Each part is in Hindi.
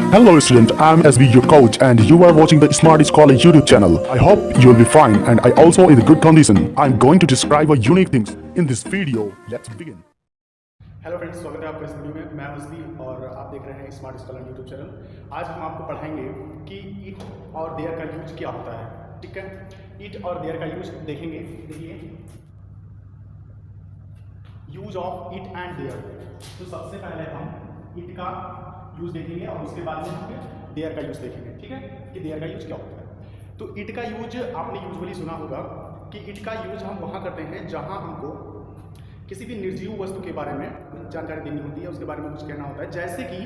Hello student, I am SB your coach and you are watching the Smartest College YouTube channel. I hope you will be fine and I also in a good condition. I am going to describe a unique things in this video. Let's begin. Hello friends, स्वागत है आपका इस वीडियो में। मैं उसबी और आप देख रहे हैं स्मार्ट स्कॉलर यूट्यूब चैनल। आज हम आपको पढ़ाएंगे कि इट और देयर का यूज क्या होता है। ठीक है, इट और देयर का यूज देखेंगे। देखिए, use of it and there. तो सबसे पहले हम इट का यूज देखेंगे और उसके बाद में हम देयर का यूज देखेंगे। ठीक है, कि देयर का यूज क्या होता है। तो इट का यूज आपने यूजुअली सुना होगा कि इट का यूज हम वहाँ करते हैं जहाँ हमको किसी भी निर्जीव वस्तु के बारे में जानकारी देनी होती है, उसके बारे में कुछ कहना होता है। जैसे कि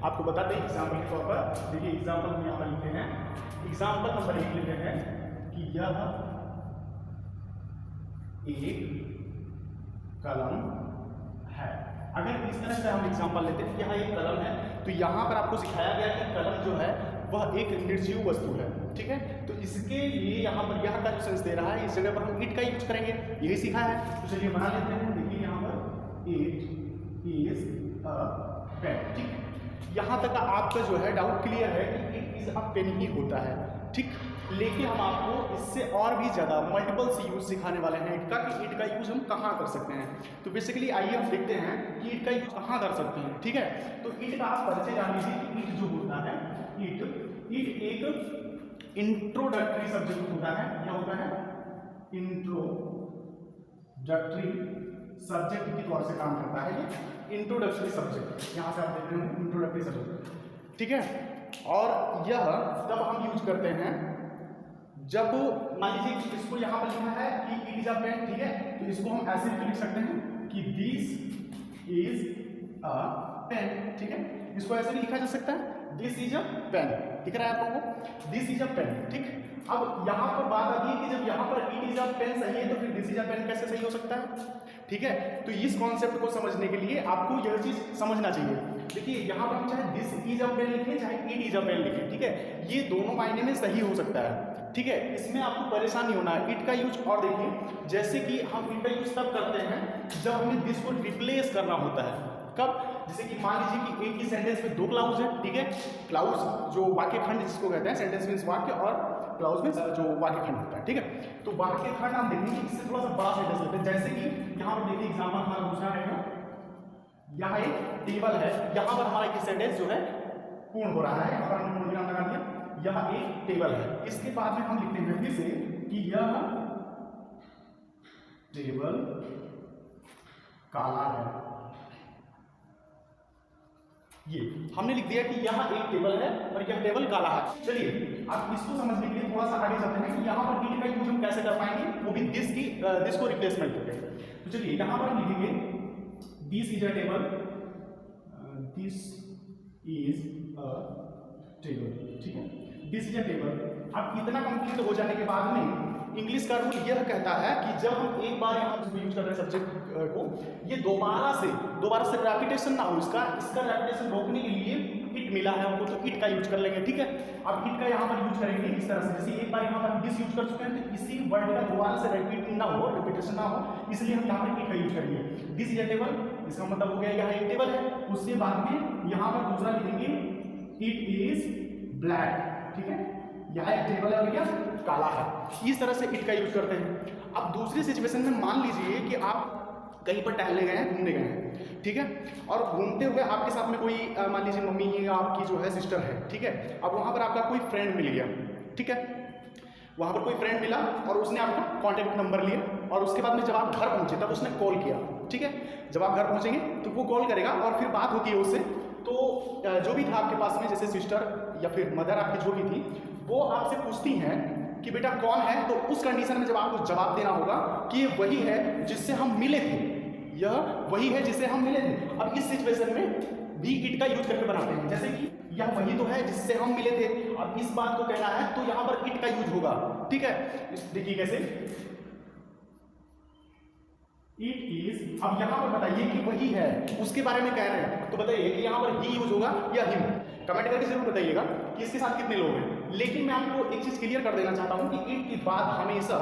आपको बताते हैं एग्जाम्पल के तौर पर। देखिए, एग्जाम्पल हम यहाँ पर लिखते हैं। एग्जाम्पल नंबर 1 लिखते हैं कि यह एक कलम है। अगर इस तरह से हम एग्जाम्पल लेते हैं, यहाँ एक कलम है, तो यहाँ पर आपको सिखाया गया कि कलम जो है वह एक निर्जीव वस्तु है। ठीक है, तो इसके लिए यहाँ पर यह का जो सेंस दे रहा है, इस जगह पर हम इट का यूज करेंगे। यही सीखा है, तो चलिए बना लेते हैं। देखिए यहाँ पर इट इज अ पेन। ठीक, यहाँ तक आपका जो है डाउट क्लियर है कि इट इज अ पेन ही होता है। ठीक, लेकिन हम आपको इससे और भी ज़्यादा मल्टीपल से यूज सिखाने वाले हैं इट का, कि इट का यूज हम कहाँ कर सकते हैं। तो बेसिकली आइए हम देखते हैं कि इट का यूज कहाँ कर सकते हैं। ठीक है, तो इट का आप परिचय जान लीजिए कि इट जो होता है, इट एक इंट्रोडक्टरी सब्जेक्ट होता है। क्या होता है? इंट्रोडक्टरी सब्जेक्ट के तौर से काम करता है। ये इंट्रोडक्टरी सब्जेक्ट, यहाँ से आप देख रहे हो इंट्रोडक्टरी सब्जेक्ट। ठीक है, और यह तब हम यूज करते हैं जब मान लीजिए इसको यहाँ पर लिखा है कि इट इज अ पेन। ठीक है, तो इसको हम ऐसे भी लिख सकते हैं कि दिस इज अ पेन। ठीक है, इसको ऐसे भी लिखा जा सकता है, दिस इज अ पेन। दिख रहा है आप लोगों को? This is a pen. ठीक, अब यहाँ पर बात आती है कि जब यहाँ पर इट इज अ पेन सही है, तो फिर दिस इज अ पेन कैसे सही हो सकता है? ठीक है, तो इस कॉन्सेप्ट को समझने के लिए आपको यह चीज समझना चाहिए। देखिए, यहाँ पर हम चाहे दिस इज अ पेन लिखें, चाहे इट इज अ पेन लिखें, ठीक है, ये दोनों मायने में सही हो सकता है। ठीक है, इसमें आपको परेशान नहीं होना है। इट का यूज और देखिए, जैसे कि हम इट का यूज तब करते हैं जब हमें दिस को रिप्लेस करना होता है। कब? जैसे कि मान लीजिए कि एक ही सेंटेंस में 2 क्लाउज है। ठीक है, क्लाउज जो वाक्य खंड जिसको कहते हैं, सेंटेंस मीन्स वाक्य, और क्लाउज मीन्स जो वाक्य खंड होता है। ठीक है, तो वाक्य खंड हम देखेंगे, इससे थोड़ा सा बड़ा सेंटेंस लेते हैं। जैसे कि यहाँ पर देखिए एग्जाम्पल हमारा दूसरा रहेगा, यहाँ एक टेबल है, यहाँ पर हमारा एक सेंटेंस जो है पूर्ण हो रहा है। यहाँ पर हमने पूर्ण विराम लगा दिया, यह एक टेबल है। इसके बाद में हम लिखते हैं फिर से कि यह टेबल काला है। ये हमने लिख दिया कि यह एक टेबल है और यह टेबल काला है। चलिए, अब इसको समझने के लिए थोड़ा सा आगे चलते हैं कि यहाँ पर इट का यूज हम कैसे कर पाएंगे, वो भी दिस को रिप्लेसमेंट करके। तो चलिए, यहाँ पर हम लिखेंगे this is a table, this is a table. ठीक है, दिस इज अ टेबल। अब इतना कंप्लीट हो जाने के बाद में इंग्लिश का रूल यह कहता है कि जब हम एक बार यहाँ यूज कर रहे हैं सब्जेक्ट को, ये दोबारा से रेपिटेशन ना हो, इसका रेपिटेशन रोकने के लिए इट मिला है हमको, तो इट का यूज कर लेंगे। ठीक है, अब इट का यहाँ पर यूज करेंगे इस तरह से। जैसे एक बार यहाँ पर दिस यूज कर चुके हैं, तो इसी वर्ड का दोबारा से रिपीट ना हो, रिपीटेशन ना हो, इसलिए हम यहाँ पर इट का यूज करेंगे। दिस इज अ टेबल, इसका मतलब हो गया यहाँ एक टेबल है। उसके बाद में यहाँ पर दूसरा लिखेंगे इट इज ब्लैक। ठीक है, यहाँ एक टेबल है और क्या काला है। इस तरह से इट का यूज करते हैं। अब दूसरी सिचुएशन में मान लीजिए कि आप कहीं पर टहलने गए हैं, घूमने गए हैं। ठीक है, और घूमते हुए आपके साथ में कोई मान लीजिए मम्मी या आपकी जो है सिस्टर है। ठीक है, अब वहाँ पर आपका कोई फ्रेंड मिल गया। ठीक है, वहाँ पर कोई फ्रेंड मिला और उसने आपका कॉन्टैक्ट नंबर लिया, और उसके बाद में जब आप घर पहुँचे तब उसने कॉल किया। ठीक है, जब आप घर पहुँचेंगे तो वो कॉल करेगा और फिर बात होती है उससे। तो जो भी था आपके पास में, जैसे सिस्टर या फिर मदर आपकी जो भी थी, वो आपसे पूछती हैं कि बेटा कौन है। तो उस कंडीशन में जब आपको जवाब देना होगा कि ये वही है जिससे हम मिले थे, यह वही है जिससे हम मिले थे। अब इस सिचुएशन में भी इट का यूज करके बनाते हैं, जैसे कि यह वही तो है जिससे हम मिले थे। अब इस बात को कहना है तो यहाँ पर इट का यूज होगा। ठीक है, देखिए कैसे, इट इज। अब यहाँ पर बताइए कि वही है, उसके बारे में कह रहे हैं, तो बताइए कि यहाँ पर ही यूज होगा या हिम। कमेंट करके जरूर बताइएगा कि इसके साथ कितने लोग हैं। लेकिन मैं आपको एक चीज क्लियर कर देना चाहता हूँ कि इट के बाद हमेशा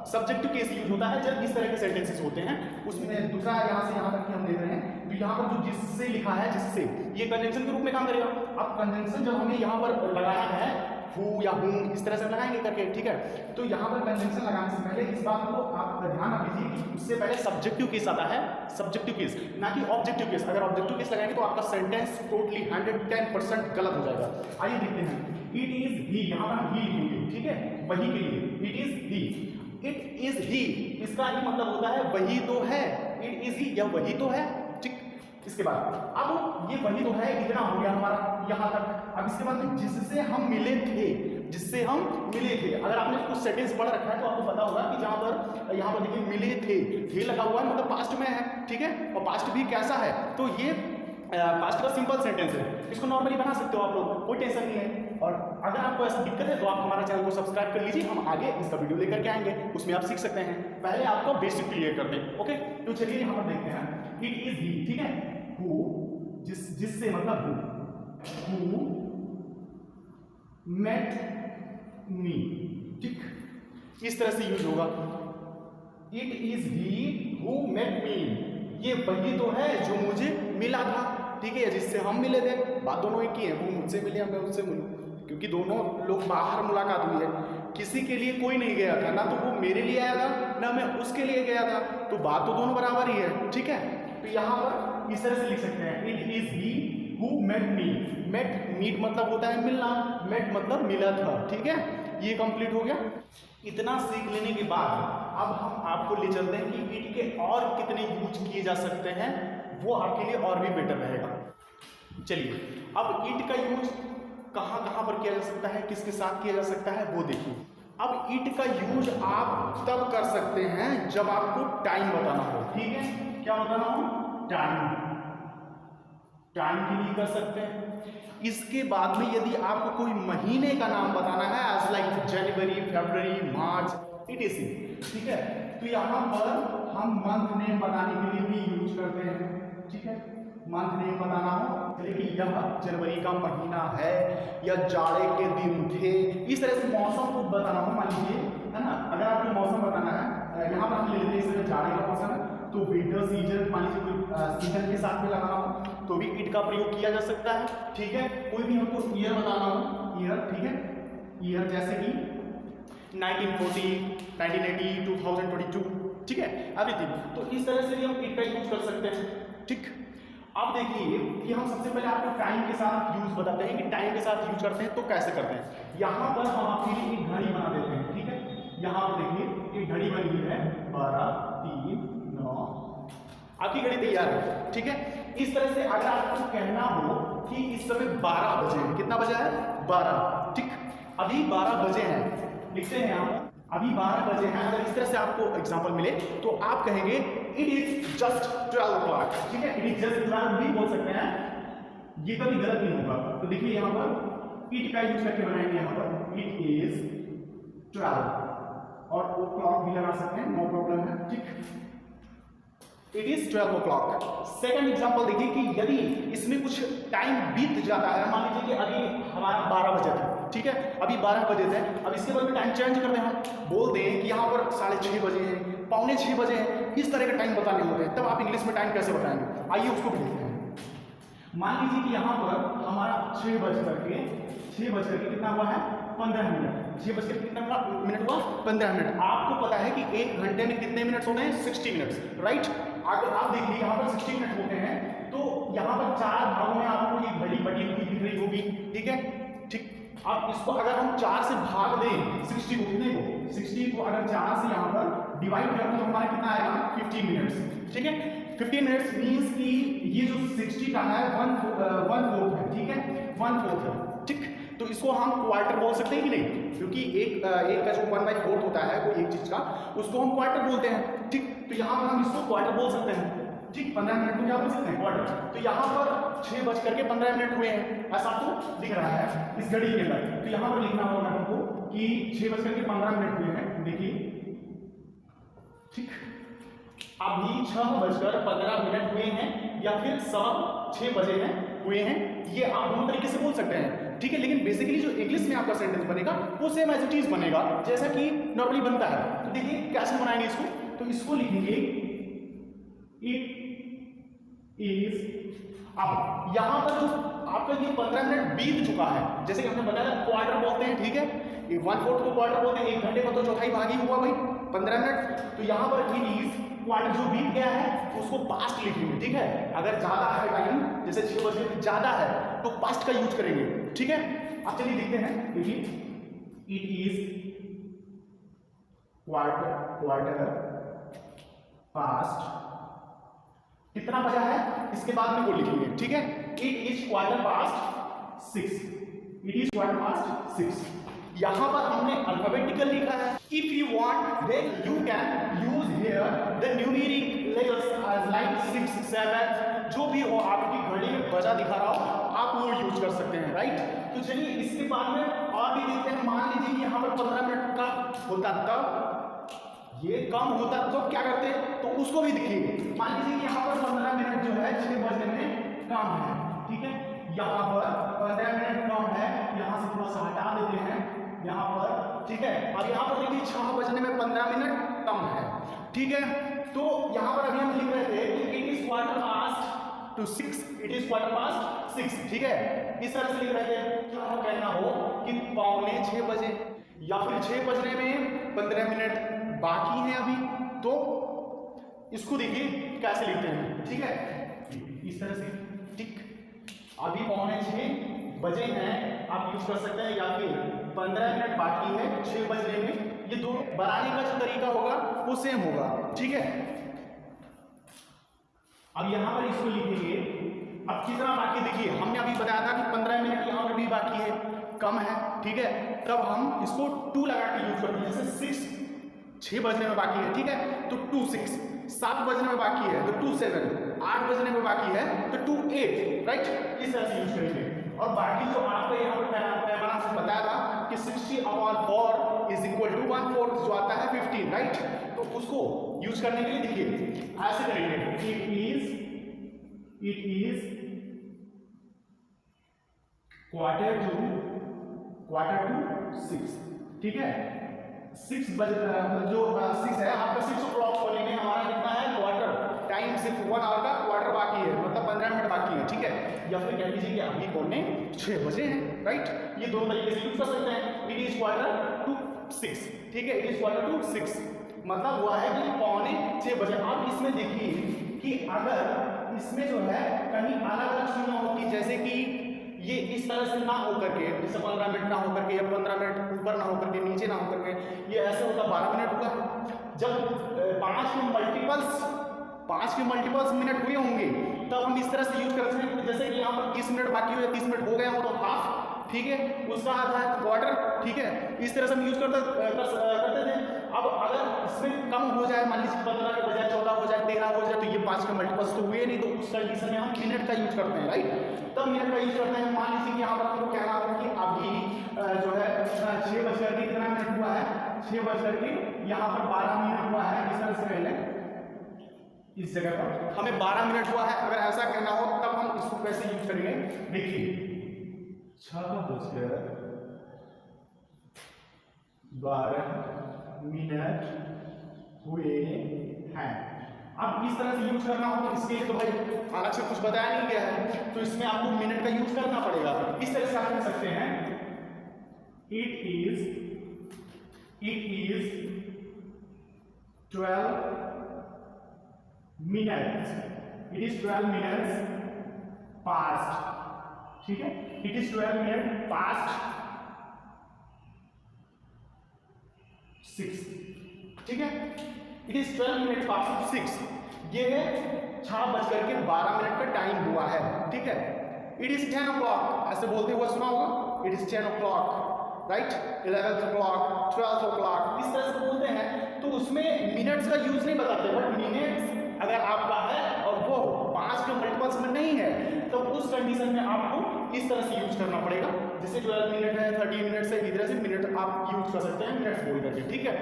सब्जेक्टिव केस यूज होता है जब इस तरह के सेंटेंसेस होते हैं। उसमें दूसरा यहाँ से यहाँ तक कि हम देख रहे हैं तो यहाँ पर जो जिससे लिखा है जिससे, ये कंजंक्शन के रूप में काम करेगा। अब कंजंक्शन जब हमें यहाँ पर लगाना है हु या हूं इस तरह से लगाएंगे करके, ठीक है। तो यहाँ पर कंजंक्शन लगाने से पहले इस बात को आप ध्यान रखिए कि उससे पहले सब्जेक्टिव केस आता है, सब्जेक्टिव केस ना कि ऑब्जेक्टिव केस। अगर ऑब्जेक्टिव केस लगाएंगे तो आपका सेंटेंस टोटली 110% गलत हो जाएगा। आइए देखते हैं, इट इज ही, यहाँ पर हम ही लिखेंगे, ठीक है, वही के लिए it is he. It is ही, इसका ही मतलब होता है वही तो है, इट इज ही या वही तो है, ठीक। इसके बाद अब ये वही तो है इतना हो गया हमारा यहाँ तक। अब इसके बाद में जिससे हम मिले थे, जिससे हम मिले थे, अगर आपने कुछ सेंटेंस पढ़ रखा है तो आपको पता होगा कि जहाँ पर यहाँ पर देखिए मिले थे लगा हुआ है, मतलब पास्ट में है, ठीक है। और पास्ट भी कैसा है, तो ये पास्ट का सिंपल सेंटेंस है, इसको नॉर्मली बना सकते हो आप लोग, कोई टेंशन नहीं है। और अगर आपको ऐसा दिक्कत है तो आप हमारा चैनल को सब्सक्राइब कर लीजिए, हम आगे इसका वीडियो लेकर के आएंगे, उसमें आप सीख सकते हैं। पहले आपको बेसिक क्लियर कर दें, ओके। तो चलिए यहाँ पर देखते हैं, इट इज ही, ठीक है, हु जिससे मतलब हु मेट मी, ठीक, इस तरह से यूज होगा। It is he who met me, ये वही तो है जो मुझे मिला था, ठीक है, जिससे हम मिले थे। बात दोनों एक ही है, वो मुझसे मिले या मैं उससे मिलूं, क्योंकि दोनों लोग बाहर मुलाकात हुई है, किसी के लिए कोई नहीं गया था, ना तो वो मेरे लिए आया था ना मैं उसके लिए गया था, तो बात तो दोनों बराबर ही है, ठीक है। तो यहाँ पर इस तरह से लिख सकते हैं, it is he who met me. Met meet मतलब होता है मिलना, मेट मतलब मिला था, ठीक है। ये कंप्लीट हो गया। इतना सीख लेने के बाद अब हम आपको ले चलते हैं कि इट के और कितने यूज किए जा सकते हैं, वो आपके लिए और भी बेटर रहेगा। चलिए अब इट का यूज कहाँ कहाँ पर किया जा सकता है, किसके साथ किया जा सकता है, वो देखिए। अब इट का यूज आप तब कर सकते हैं जब आपको टाइम बताना हो, ठीक है। क्या बताना हो, टाइम, टाइम के लिए कर सकते हैं। इसके बाद में यदि आपको कोई महीने का नाम बताना है, एज लाइक जनवरी, फरवरी, मार्च, इटीसी, ठीक है, तो यहाँ पर हम मंथ नेम बताने के लिए भी यूज करते हैं, ठीक है। मंथ नेम बताना हो, चलिए कि यह जनवरी का महीना है या जाड़े के दिन थे, इस तरह से मौसम को बताना हो, मान लीजिए, है ना। अगर आपको मौसम बताना है, यहाँ पर हम ले लेते हैं इस तरह जाड़े का मौसम है, तो विंटर सीजन, मान लीजिए कोई सीजन के साथ में लगाना हो तो भी इट का प्रयोग किया जा सकता है, ठीक है। कोई भी हमको ईयर बताना हो, ईयर, ठीक है, ईयर जैसे कि 1940, 1980, 2022, ठीक है, एवरीथिंग। तो इस तरह से भी हम इट का यूज कर सकते हैं, ठीक। अब देखिए कि हम सबसे पहले आपको टाइम के साथ यूज बताते हैं कि टाइम के साथ यूज करते हैं तो कैसे करते हैं। यहाँ पर हम आपके लिए एक घड़ी बना देते हैं, ठीक है। यहाँ पर देखिए एक घड़ी बनी हुई है 12, 3, 9, आपकी घड़ी तैयार है, ठीक है। इस तरह से अगर आपको कहना हो कि इस समय 12 बजे हैं, कितना बजा है, 12, ठीक, अभी 12 बजे हैं, लिखते हैं यहाँ पर अभी 12 बजे हैं। अगर इस तरह से आपको एग्जांपल मिले तो आप कहेंगे इट इज जस्ट 12 o'clock, ठीक है। इट इज जस्ट 12 भी बोल सकते हैं, ये कभी गलत नहीं होगा। तो देखिए यहाँ पर इट का यूज करके बनाएंगे, यहाँ पर इट इज 12 और o'clock भी लगा सकते हैं, नो प्रॉब्लम है, ठीक। It is 12 o'clock। Second example देखिए कि यदि इसमें कुछ टाइम बीत जाता है, मान लीजिए कि अभी हमारा 12 बजे था, ठीक है, अभी 12 बजे थे, अब इसके बाद में टाइम चेंज कर दें, हम बोल दें कि यहाँ पर 6:30 बजे हैं, 5:45 बजे हैं, इस तरह के टाइम बताने होते हैं, तब आप इंग्लिश में टाइम कैसे बताएंगे, आइए उसको भी देखते हैं। मान लीजिए कि यहाँ पर हमारा 6 बज करके कितना हुआ है, 15 मिनट, 6 बज करके कितना मिनट हुआ, 15 मिनट। आपको पता है कि 1 घंटे में कितने मिनट्स होते हैं, 60 मिनट्स, राइट। अगर आप देखिए यहाँ पर 60 मिनट होते हैं, तो यहाँ पर 4 भागों में आपको ये घड़ी बटी हुई दिख रही होगी, ठीक है, ठीक। अब इसको अगर हम 4 से भाग दें 60 को, कितने को, 60 को अगर 4 से यहाँ पर डिवाइड कर दें तो हमारा कितना आएगा, 15 मिनट्स, ठीक है। 15 मिनट्स मीन्स कि ये जो 60 का है 1/4 है, ठीक है, 1/4 है, ठीक। तो इसको हम क्वार्टर बोल सकते हैं कि नहीं, क्योंकि एक का जो 1/4 होता है कोई एक चीज का, उसको हम क्वार्टर बोलते हैं, ठीक। तो यहाँ पर हम इसको क्वार्टर बोल सकते हैं, ठीक। 15 मिनट में क्या बोल सकते हैं, क्वार्टर। तो यहाँ पर 6 बज करके 15 मिनट हुए हैं, ऐसा आपको दिख रहा है इस घड़ी के अंदर। तो यहाँ पर लिखना होगा हमको कि 6 बज करके 15 मिनट हुए हैं, देखिए, ठीक। अभी 6 बजकर 15 मिनट हुए हैं या फिर 6 बजे हैं हुए हैं, ये आप दोनों तरीके से बोल सकते हैं, ठीक है। लेकिन बेसिकली जो इंग्लिश में आपका सेंटेंस बनेगा वो सेम एज इट इज बनेगा जैसा कि नॉर्मली बनता है। तो देखिए कैसे बनाएंगे इसको, तो इसको लिखेंगे इट इज। अब यहां पर जो आपका ये 15 मिनट बीत चुका है, जैसे कि हमने बताया क्वार्टर बोलते हैं, ठीक है, ये 1/4 को क्वार्टर बोलते हैं, 1 घंटे का तो चौथाई भाग ही हुआ भाई 15 मिनट। तो यहाँ पर इट इज क्वार्टर जो बीत गया है उसको पास्ट लिखेंगे, ठीक है। अगर ज्यादा है टाइम, जैसे 6 बजे ज्यादा है तो पास्ट का यूज करेंगे, ठीक है। अब चलिए देखते हैं, देखिए इट इज क्वार्टर पास्ट कितना बजा है इसके बाद में वो लिखेंगे, ठीक है। It is quarter past 6, it is quarter past 6। यहां पर हमने अल्फाबेटिकल लिखा है। If you want then you can use here the numeric letters like 6, 7 जो भी हो आपकी घड़ी में बजा दिखा रहा हो आप वो यूज कर सकते हैं, राइट। तो चलिए इसके बाद में और भी देखते हैं। मान लीजिए कि यहाँ पर 15 मिनट का होता तब ये कम होता तो क्या करते, तो उसको भी देखिए। मान लीजिए कि यहाँ पर 15 मिनट जो है 6 बजने में कम है, ठीक है। यहाँ पर 15 मिनट कम है, यहाँ से थोड़ा सा हटा देते हैं यहाँ पर, ठीक है। और यहाँ पर देखिए 6 बजने में 15 मिनट कम है, ठीक है। तो यहाँ पर अभी हम लिख रहे थे कि it is quarter past to 6, it is quarter past 6, ठीक है। इस तरह से लिख रहे थे कि आपको कहना हो कि 5:45 बजे या फिर 6 बजने में 15 मिनट बाकी है अभी, तो इसको देखिए कैसे लिखते हैं, ठीक है। इस तरह से टिक, अभी 5:45 बजे हैं आप यूज कर सकते हैं, या फिर 15 मिनट बाकी है 6 बजने में। ये दोनों बनाने का जो तरीका होगा वो सेम होगा, ठीक है। अब यहां पर इसको लिखेंगे। अब कितना बाकी देखिए, हमने अभी बताया था कि 15 मिनट यहां पर भी बाकी है, कम है, ठीक है। तब हम इसको 2 लगा के यूज करते हैं, जैसे 6 बजने में बाकी है, ठीक है, तो 2 6, 7 बजने में बाकी है तो 2 7, 8 बजने में बाकी है तो 2 8, राइट। इस तरह से यूज करेंगे। और बाकी जो आपको यहाँ पर पैमाना से बताया था कि 60/4 इज इक्वल टू 1/4 जो आता है 15, राइट। तो उसको यूज करने के लिए देखिए ऐसे करेंगे, इट इज क्वार्टर टू 6, ठीक है। 6 बज जो 6 है आपका 6 o'clock होने में हमारा कितना है क्वार्टर टाइम, सिर्फ 1 आवर का क्वार्टर बाकी है, मतलब 15 मिनट बाकी है, ठीक है। या फिर कह लीजिए कि अभी पौने 6 बजे हैं, राइट। ये दोनों तरीके से यूज कर सकते हैं। इट इज क्वार्टर टू 6, ठीक है, इट इज क्वार्टर टू 6 मतलब हुआ है कि 5:45 बजे। आप इसमें देखिए कि अगर इसमें जो है कहीं अलग अलग सीमा होती, जैसे कि ये इस तरह से ना होकर के, जैसे 15 मिनट ना होकर के या 15 मिनट ऊपर ना होकर के नीचे ना होकर के, ये ऐसे होता 12 मिनट हुआ। जब 5 के मल्टीपल्स मिनट हुए होंगे तब हम इस तरह से यूज कर सकते हैं। जैसे कि यहाँ पर 30 मिनट बाकी हो या 30 मिनट हो गया हो तो हाफ, ठीक है, उसका आधा है क्वार्टर, ठीक है। इस तरह से हम यूज करते थे। अब अगर इसमें कम हो जाए, मान लीजिए 15 के बजाय 14 हो जाए, 13 हो जाए, तो ये 5 के मल्टीपल्स तो हुए नहीं, तो उस कंडीशन में हम मिनट का यूज करते हैं, राइट। तब मिनट का यूज करते हैं। मान लीजिए कि यहाँ पर हमको कहना होगा कि अभी जो है 6 बजकर के कितना मिनट हुआ है, 6 बजकर के यहाँ पर 12 मिनट हुआ है। इस तरह से पहले इस जगह पर हमें 12 मिनट हुआ है, अगर ऐसा कहना हो तब हम इसको कैसे यूज करेंगे। देखिए 6:12 मिनट हुए हैं। अब इस तरह से यूज करना हो तो इसके लिए तो भाई अलग से कुछ बताया नहीं गया है, तो इसमें आपको मिनट का यूज करना पड़ेगा। इस तरह से आप कह सकते हैं it is 12 minutes, it is 12 minutes past, ठीक है। इट इज 12 मिनट पास्ट 6, ठीक है। इट इज 12 मिनट पास्ट 6, ये है 6:12 का टाइम हुआ है, ठीक है। इट इज 10 o'clock, ऐसे बोलते हुए सुना होगा, it is 10 o'clock, right. 11 o'clock, 12 o'clock, इस तरह से बोलते हैं। तो उसमें मिनट्स का यूज नहीं बताते, बट मिनट्स अगर आपका है और वो 5 के मल्टीपल्स में नहीं है तो उस कंडीशन में आपको इस तरह से यूज करना पड़ेगा। जैसे 12 मिनट है, 30 मिनट है, इस तरह से मिनट आप यूज कर सकते हैं मिनट्स बोल करके, ठीक है।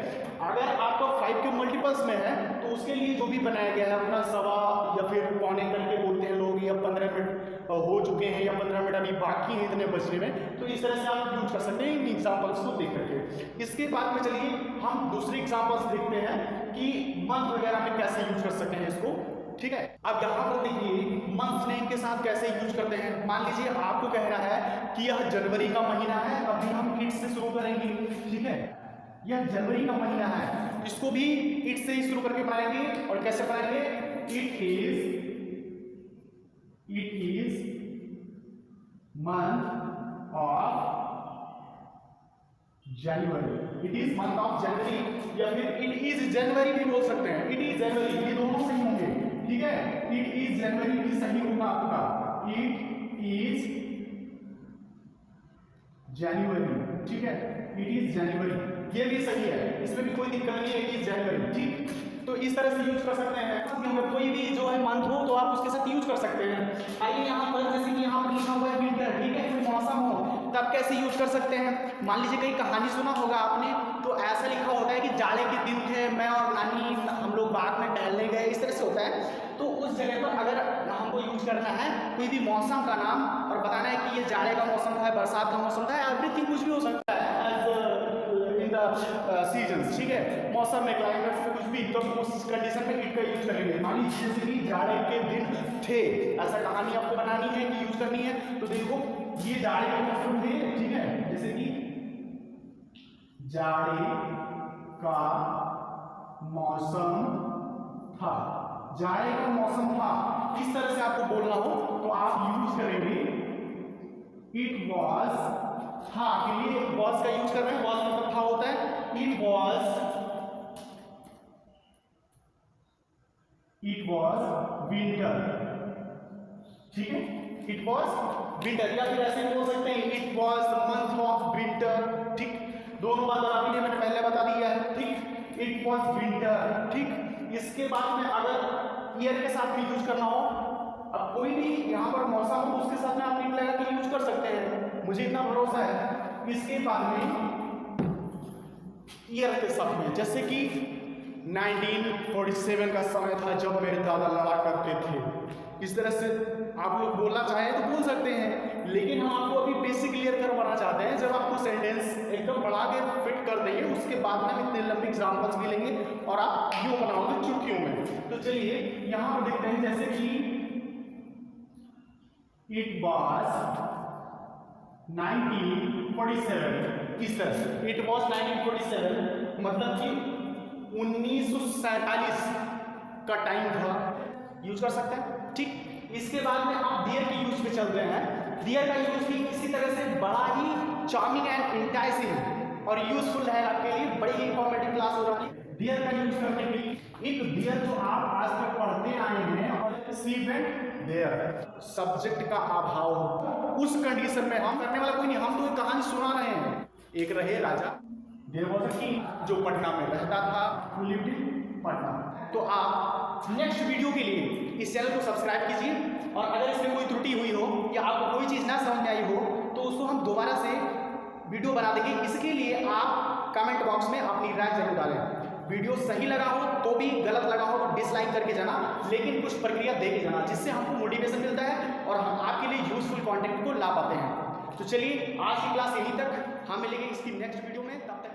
अगर आपका 5 के मल्टीपल्स में है तो उसके लिए जो भी बनाया गया है अपना 1.25 या फिर 1.25 करके बोलते हैं लोग, या 15 मिनट हो चुके हैं या 15 मिनट अभी बाकी हैं इतने बचने में, तो इस तरह से आप यूज कर सकते हैं इन एग्जाम्पल्स को देख करके। इसके बाद में चलिए हम दूसरे एग्जाम्पल्स देखते हैं कि मंथ वगैरह में कैसे यूज कर सकते हैं इसको, ठीक है। अब यहाँ पर देखिए मंथ नेम के साथ कैसे यूज करते हैं। मान लीजिए आपको कह रहा है कि यह जनवरी का महीना है, अभी हम इट से शुरू करेंगे, ठीक है। यह जनवरी का महीना है, इसको भी इट से ही शुरू करके बनाएंगे। और कैसे बनाएंगे? It is month of January, it is month of January, या फिर इट इज जनवरी भी बोल सकते हैं। इट इज जनवरी, ये दोनों सही होंगे, ठीक है। इट इज जनवरी भी सही होगा आपका, इट इज जनवरी, ठीक है। इट इज जनवरी ये भी सही है, इसमें भी कोई दिक्कत नहीं है। इट इज जनवरी, ठीक। तो इस तरह से यूज कर सकते हैं। अगर कोई भी जो है मंथ हो तो आप उसके साथ यूज कर सकते हैं। आइए यहाँ पर जैसे कि यहाँ पर लिखा हुआ है विंटर, ठीक है, कोई मौसम हो तब कैसे यूज कर सकते हैं। मान लीजिए कहीं कहानी सुना होगा आपने, तो ऐसा लिखा होता है कि जाड़े के दिन थे, मैं और नानी हम लोग बाग में टहलने गए, इस तरह से होता है। तो उस जगह पर अगर हमको यूज करना है कोई भी मौसम का नाम और बताना है कि ये जाड़े का मौसम था, बरसात का मौसम था, एवरीथिंग कुछ भी हो सकता है सीजन्स, ठीक है, मौसम में, क्लाइमेट में कुछ भी, तो उस कंडीशन में इट का यूज करेंगे। मान लीजिए जैसे कि जाड़े के दिन थे, ऐसा कहानी आपको बनानी है कि यूज करनी है, तो देखो ये जाड़े के मौसम थे, ठीक है, जैसे कि जाड़े का मौसम था, जाड़े का मौसम था, इस तरह से आपको बोलना हो तो आप यूज करेंगे इट वॉज था के लिए वॉज का यूज कर रहे हैं। वॉज मतलब था होता है। इट वॉज विंटर, ठीक है, इट वॉज विंटर, या फिर ऐसे बोल सकते हैं it was the month of winter, ठीक। दोनों बात बराबर है, मैंने पहले बता दिया है, ठीक। इट वॉज विंटर, ठीक। इसके बाद में अगर ईयर के साथ भी यूज करना हो, अब कोई भी यहाँ पर मौसम हो उसके साथ में आप टिक लगा के यूज कर सकते हैं, मुझे इतना भरोसा है। इसके बाद में ईयर के साथ में, जैसे कि 1947 का समय था जब मेरे दादा लड़ा करते थे, इस तरह से आप लोग बोलना चाहें तो बोल सकते हैं। लेकिन हम आपको अभी बेसिक क्लियर करवाना चाहते हैं, जब आपको सेंटेंस एकदम बढ़ा के फिट कर देंगे उसके बाद में हम इतने लंबी एग्जाम्पल्स भी लेंगे और आप क्यों बनाओगे चुटकियों में। तो चलिए यहाँ पर देखते हैं, जैसे कि इट वॉज 1947, इस तरह से इट वॉज 1947 मतलब कि 1947 का टाइम था, यूज कर सकते हैं, ठीक। इसके बाद में आप दियर के यूज पे चल रहे हैं। दियर का यूज भी इसी तरह से बड़ा ही चार्मिंग एंड इंटाइसिंग और यूजफुल है आपके लिए, बड़ी ही इंफॉर्मेटिव क्लास हो रही है। दियर का यूज करने के लिए एक दियर जो आप आज तक पढ़ते आए हैं, और सीवेंट देयर सब्जेक्ट का अभाव हो, उस कंडीशन में हम करने वाला कोई नहीं, हम तो एक कहानी सुना रहे हैं। एक रहे राजा, देयर वाज अ किंग, जो पटना में रहता था, who lived in पटना। तो आप नेक्स्ट वीडियो के लिए इस चैनल को सब्सक्राइब कीजिए, और अगर इसमें कोई त्रुटि हुई हो या आपको कोई चीज़ ना समझ में आई हो तो उसको हम दोबारा से वीडियो बना देंगे। इसके लिए आप कमेंट बॉक्स में अपनी राय जरूर डालें। वीडियो सही लगा हो तो भी, गलत लगा हो तो डिसलाइक करके जाना, लेकिन कुछ प्रक्रिया दे के जाना, जिससे हमको मोटिवेशन मिलता है और हम आपके लिए यूजफुल कंटेंट को ला पाते हैं। तो चलिए आज की क्लास यहीं तक, हम मिलेंगे इसकी नेक्स्ट वीडियो में, तब तक